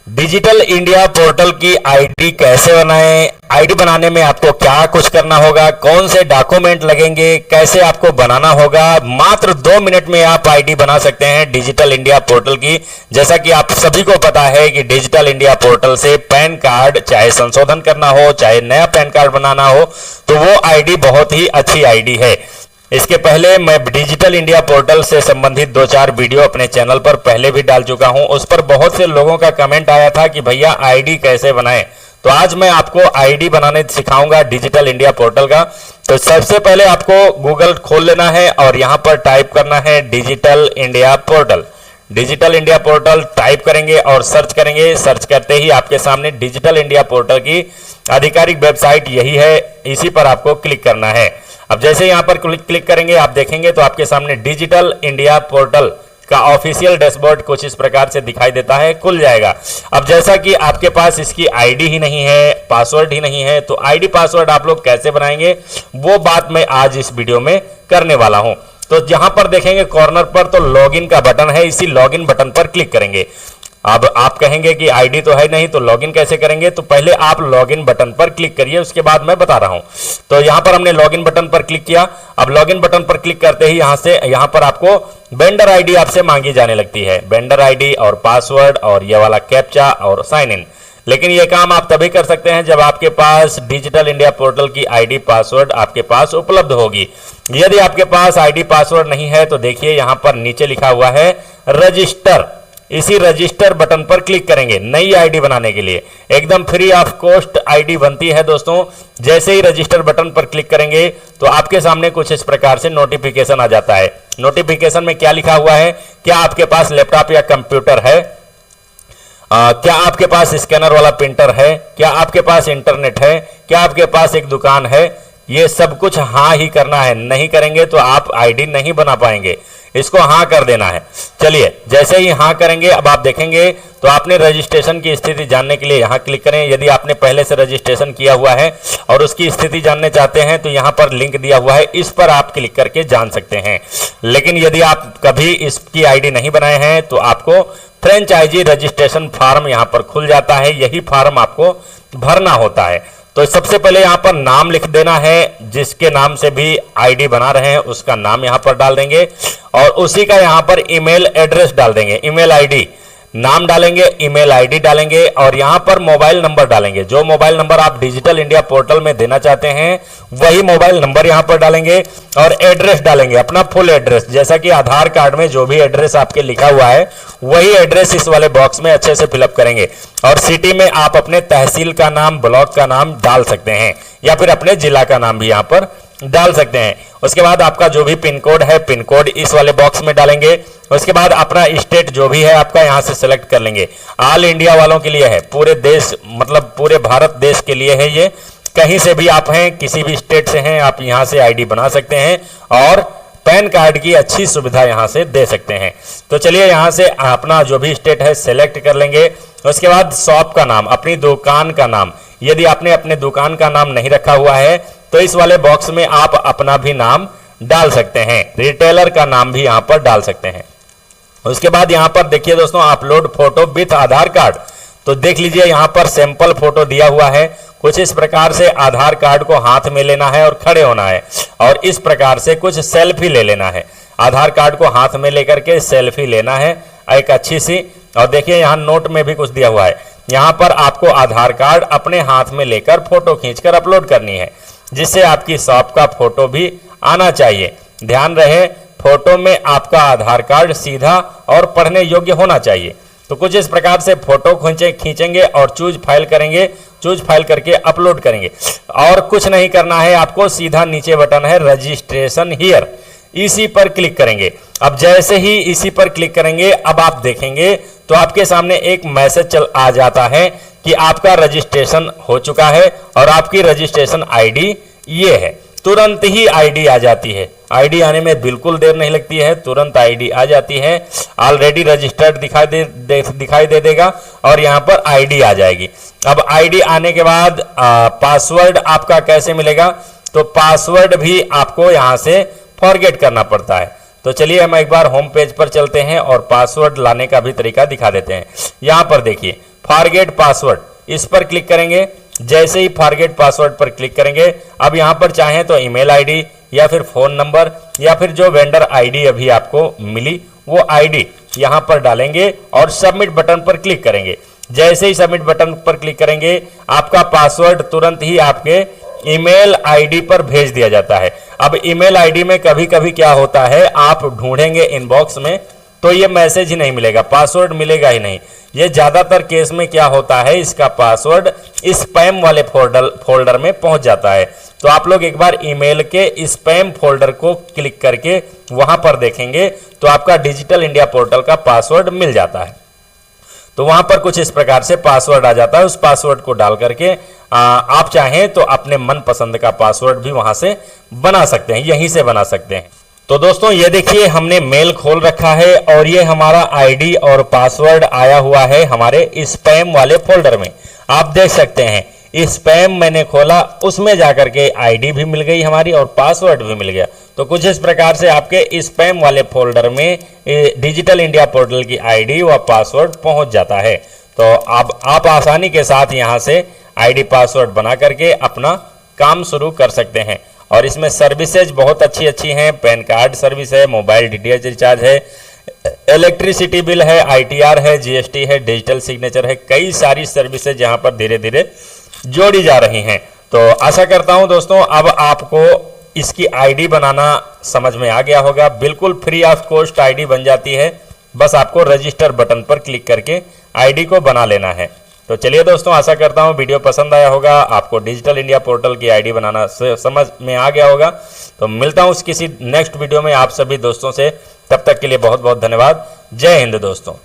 Digital India portal की ID कैसे बनाएं? आईडी बनाने में आपको क्या कुछ करना होगा, कौन से डॉक्यूमेंट लगेंगे, कैसे आपको बनाना होगा। मात्र 2 मिनट में आप आईडी बना सकते हैं डिजिटल इंडिया पोर्टल की। जैसा कि आप सभी को पता है कि डिजिटल इंडिया पोर्टल से पैन कार्ड चाहे संशोधन करना हो, चाहे नया पैन कार्ड बनाना हो, तो वो आईडी बहुत ही अच्छी आईडी है। इसके पहले मैं डिजिटल इंडिया पोर्टल से संबंधित 2-4 वीडियो अपने चैनल पर पहले भी डाल चुका हूं। उस पर बहुत से लोगों का कमेंट आया था कि भैया आईडी कैसे बनाएं। तो आज मैं आपको आईडी बनाने सिखाऊंगा डिजिटल इंडिया पोर्टल का। तो सबसे पहले आपको गूगल खोल लेना है और यहां पर टाइप करना है digital India portal. Digital India portal type करेंगे और सर्च करेंगे। सर्च करते ही आपके सामने डिजिटल इंडिया पोर्टल की आधिकारिक वेबसाइट यही है, इसी पर आपको क्लिक करना है। अब जैसे यहां पर क्लिक करेंगे आप देखेंगे तो आपके सामने डिजिटल इंडिया पोर्टल का ऑफिशियल डैशबोर्ड कुछ इस प्रकार से दिखाई देता है, खुल जाएगा। अब जैसा कि आपके पास इसकी आईडी ही नहीं है, पासवर्ड ही नहीं है, तो आईडी पासवर्ड आप लोग कैसे बनाएंगे वो बात मैं आज इस वीडियो में करने वाला हूं। तो जहां पर देखेंगे कॉर्नर पर तो लॉगिन का बटन है, इसी लॉगिन बटन पर क्लिक करेंगे। अब आप कहेंगे कि आईडी तो है नहीं तो लॉगिन कैसे करेंगे, तो पहले आप लॉगिन बटन पर क्लिक करिए, उसके बाद मैं बता रहा हूं। तो यहां पर हमने लॉगिन बटन पर क्लिक किया। अब लॉगिन बटन पर क्लिक करते ही यहां पर आपको वेंडर आईडी आपसे मांगी जाने लगती है, वेंडर आईडी और पासवर्ड और ये वाला कैप्चा और साइन इन। लेकिन ये काम आप तभी कर सकते हैं जब आपके पास डिजिटल इंडिया पोर्टल की आईडी पासवर्ड आपके पास उपलब्ध होगी। यदि आपके पास आईडी पासवर्ड नहीं है तो देखिए यहां पर नीचे लिखा हुआ है रजिस्टर। इसी रजिस्टर बटन पर क्लिक करेंगे नई आईडी बनाने के लिए। एकदम फ्री ऑफ कॉस्ट आईडी बनती है दोस्तों। जैसे ही रजिस्टर बटन पर क्लिक करेंगे तो आपके सामने कुछ इस प्रकार से नोटिफिकेशन आ जाता है। नोटिफिकेशन में क्या लिखा हुआ है, क्या आपके पास लैपटॉप या कंप्यूटर है, क्या आपके पास स्कैनर वाला प्रिंटर है, क्या आपके पास इंटरनेट है, क्या आपके पास एक दुकान है। ये सब कुछ हाँ ही करना है, नहीं करेंगे तो आप आईडी नहीं बना पाएंगे। इसको हाँ कर देना है। चलिए जैसे ही हाँ करेंगे अब आप देखेंगे तो आपने रजिस्ट्रेशन की स्थिति जानने के लिए यहाँ क्लिक करें। यदि आपने पहले से रजिस्ट्रेशन किया हुआ है और उसकी स्थिति जानने चाहते हैं तो यहाँ पर लिंक दिया हुआ है, इस पर आप क्लिक करके जान सकते हैं। लेकिन यदि आप कभी इसकी आईडी नहीं बनाए हैं तो आपको फ्रेंचाइजी रजिस्ट्रेशन फॉर्म यहाँ पर खुल जाता है, यही फॉर्म आपको भरना होता है। तो सबसे पहले यहाँ पर नाम लिख देना है, जिसके नाम से भी आईडी बना रहे हैं उसका नाम यहाँ पर डाल देंगे और उसी का यहाँ पर ईमेल एड्रेस डाल देंगे। ईमेल आईडी नाम डालेंगे, ईमेल आईडी डालेंगे और यहाँ पर मोबाइल नंबर डालेंगे। जो मोबाइल नंबर आप डिजिटल इंडिया पोर्टल में देना चाहते हैं वही मोबाइल नंबर यहाँ पर डालेंगे और एड्रेस डालेंगे, अपना फुल एड्रेस। जैसा कि आधार कार्ड में जो भी एड्रेस आपके लिखा हुआ है वही एड्रेस इस वाले बॉक्स में अच्छे से फिलअप करेंगे। और सिटी में आप अपने तहसील का नाम, ब्लॉक का नाम डाल सकते हैं या फिर अपने जिला का नाम भी यहाँ पर डाल सकते हैं। उसके बाद आपका जो भी पिन कोड है, पिन कोड इस वाले बॉक्स में डालेंगे। उसके बाद अपना स्टेट जो भी है आपका यहाँ से सेलेक्ट कर लेंगे। ऑल इंडिया वालों के लिए है, पूरे देश मतलब पूरे भारत देश के लिए है ये। कहीं से भी आप हैं, किसी भी स्टेट से हैं, आप यहाँ से आईडी बना सकते हैं और पैन कार्ड की अच्छी सुविधा यहाँ से दे सकते हैं। तो चलिए यहाँ से अपना जो भी स्टेट है सेलेक्ट कर लेंगे। उसके बाद शॉप का नाम, अपनी दुकान का नाम, यदि आपने अपने दुकान का नाम नहीं रखा हुआ है तो इस वाले बॉक्स में आप अपना भी नाम डाल सकते हैं। रिटेलर का नाम भी यहाँ पर डाल सकते हैं। उसके बाद यहाँ पर देखिए दोस्तों, upload photo with Aadhaar card. तो देख लीजिए यहाँ पर सैंपल फोटो दिया हुआ है। कुछ इस प्रकार से आधार कार्ड को हाथ में लेना है और खड़े होना है और इस प्रकार से कुछ सेल्फी ले लेना है। आधार कार्ड को हाथ में लेकर के सेल्फी लेना है एक अच्छी सी। और देखिए यहाँ नोट में भी कुछ दिया हुआ है, यहाँ पर आपको आधार कार्ड अपने हाथ में लेकर फोटो खींचकर अपलोड करनी है, जिससे आपकी शॉप का फोटो भी आना चाहिए। ध्यान रहे फोटो में आपका आधार कार्ड सीधा और पढ़ने योग्य होना चाहिए। तो कुछ इस प्रकार से फोटो खींचेंगे और चूज फाइल करेंगे, चूज फाइल करके अपलोड करेंगे। और कुछ नहीं करना है आपको, सीधा नीचे बटन है रजिस्ट्रेशन हियर, इसी पर क्लिक करेंगे। अब जैसे ही इसी पर क्लिक करेंगे अब आप देखेंगे तो आपके सामने एक मैसेज आ जाता है कि आपका रजिस्ट्रेशन हो चुका है और आपकी रजिस्ट्रेशन आईडी ये है। तुरंत ही आईडी आ जाती है। आईडी आने में बिल्कुल देर नहीं लगती है, तुरंत आईडी आ जाती है। ऑलरेडी रजिस्टर्ड दिखाई दे देगा और यहाँ पर आईडी आ जाएगी। अब आईडी आने के बाद पासवर्ड आपका कैसे मिलेगा, तो पासवर्ड भी आपको यहाँ से फॉरगेट करना पड़ता है। तो चलिए हम एक बार होम पेज पर चलते हैं और पासवर्ड लाने का भी तरीका दिखा देते हैं। यहाँ पर देखिए फॉरगेट पासवर्ड, इस पर क्लिक करेंगे। जैसे ही फॉरगेट पासवर्ड पर क्लिक करेंगे, अब यहां पर चाहें तो ईमेल आईडी या फिर फोन नंबर या फिर जो वेंडर आईडी अभी आपको मिली वो आईडी यहां पर डालेंगे और सबमिट बटन पर क्लिक करेंगे। जैसे ही सबमिट बटन पर क्लिक करेंगे, आपका पासवर्ड तुरंत ही आपके ईमेल आईडी पर भेज दिया जाता है। अब ईमेल आईडी में कभी कभी क्या होता है, आप ढूंढेंगे इनबॉक्स में तो ये मैसेज ही नहीं मिलेगा, पासवर्ड मिलेगा ही नहीं। ये ज्यादातर केस में क्या होता है, इसका पासवर्ड स्पैम वाले फोल्डर में पहुंच जाता है। तो आप लोग एक बार ईमेल के स्पैम फोल्डर को क्लिक करके वहां पर देखेंगे तो आपका डिजिटल इंडिया पोर्टल का पासवर्ड मिल जाता है। तो वहां पर कुछ इस प्रकार से पासवर्ड आ जाता है। उस पासवर्ड को डाल करके आप चाहें तो अपने मनपसंद का पासवर्ड भी वहां से बना सकते हैं, यहीं से बना सकते हैं। तो दोस्तों ये देखिए, हमने मेल खोल रखा है और ये हमारा आईडी और पासवर्ड आया हुआ है हमारे स्पैम वाले फोल्डर में। आप देख सकते हैं स्पैम मैंने खोला, उसमें जाकर के आईडी भी मिल गई हमारी और पासवर्ड भी मिल गया। तो कुछ इस प्रकार से आपके स्पैम वाले फोल्डर में डिजिटल इंडिया पोर्टल की आईडी व पासवर्ड पहुंच जाता है। तो अब आप आसानी के साथ यहां से आईडी पासवर्ड बना करके अपना काम शुरू कर सकते हैं। और इसमें सर्विसेज बहुत अच्छी अच्छी हैं, पैन कार्ड सर्विस है, मोबाइल डीटीएच रिचार्ज है, इलेक्ट्रिसिटी बिल है, आईटीआर है, जीएसटी है, डिजिटल सिग्नेचर है, कई सारी सर्विसेज यहाँ पर धीरे धीरे जोड़ी जा रही हैं। तो आशा करता हूं दोस्तों अब आपको इसकी आईडी बनाना समझ में आ गया होगा। बिल्कुल फ्री ऑफ कॉस्ट आईडी बन जाती है, बस आपको रजिस्टर बटन पर क्लिक करके आईडी को बना लेना है। तो चलिए दोस्तों, आशा करता हूं वीडियो पसंद आया होगा, आपको डिजिटल इंडिया पोर्टल की आईडी बनाना समझ में आ गया होगा। तो मिलता हूं किसी नेक्स्ट वीडियो में आप सभी दोस्तों से, तब तक के लिए बहुत बहुत धन्यवाद। जय हिंद दोस्तों।